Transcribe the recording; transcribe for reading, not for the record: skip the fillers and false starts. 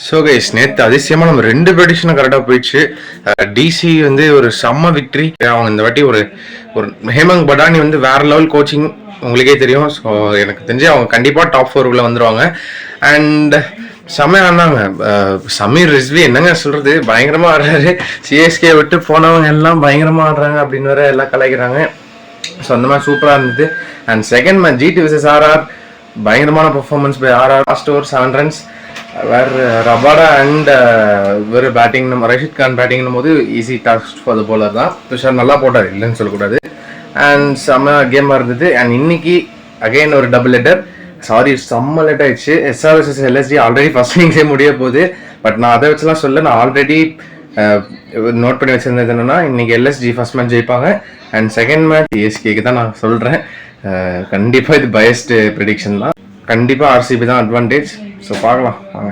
So guys நேற்று அதிசயமாக நம்ம 2 ப்ரெடிக்ஷனும் கரெக்டாக போயிடுச்சு. டிசி வந்து ஒரு செம்ம விக்ட்ரி. அவங்க இந்த வாட்டி ஒரு ஒரு ஹேமங் படானி வந்து வேற லெவல் கோச்சிங் உங்களுக்கே தெரியும். ஸோ எனக்கு தெரிஞ்சு அவங்க கண்டிப்பாக டாப் 4 வந்துடுவாங்க. அண்ட் செம்மையாக ஆனாங்க. சமீர் ரிஸ்வி என்னங்க சொல்கிறது, பயங்கரமாக ஆடுறாரு. சிஎஸ்கே விட்டு போனவங்க எல்லாம் பயங்கரமாக ஆடுறாங்க அப்படின்னு வேற எல்லாம் கலாய்க்கிறாங்க. ஸோ அந்த மாதிரி சூப்பராக இருந்தது. And second match GT vs RR, பயங்கரமான performance by RR. Last over 7 runs. வேறு ரபாடா அண்ட் வேறு பேட்டிங், நம்ம ரஷித் கான் பேட்டிங்னும் போது easy task for the bowler தான். துஷார் நல்லா போட்டார், இல்லைன்னு சொல்லக்கூடாது. அண்ட் செம்ம கேமாக இருந்தது. அண்ட் இன்னைக்கு அகெயின் ஒரு டபுள் ஹெட்டர். சாரி, செம்ம லேட் ஆயிடுச்சு. SR vs LSG already first இன்னிங்ஸே முடிய போகுது. பட் நான் அதை வச்சுலாம் சொல்ல, நான் ஆல்ரெடி நோட் பண்ணி வச்சிருந்தது என்னன்னா, இன்னைக்கு எல்எஸ்ஜி ஃபர்ஸ்ட் மேட்ச் ஜெயிப்பாங்க அண்ட் செகண்ட் மேட்ச் சிஎஸ்கேக்கு தான் நான் சொல்கிறேன். கண்டிப்பாக இது பயஸ்டு ப்ரெடிக்ஷன் தான். கண்டிப்பாக ஆர்சிபி தான் அட்வான்டேஜ். ஸோ பார்க்கலாம் வாங்க.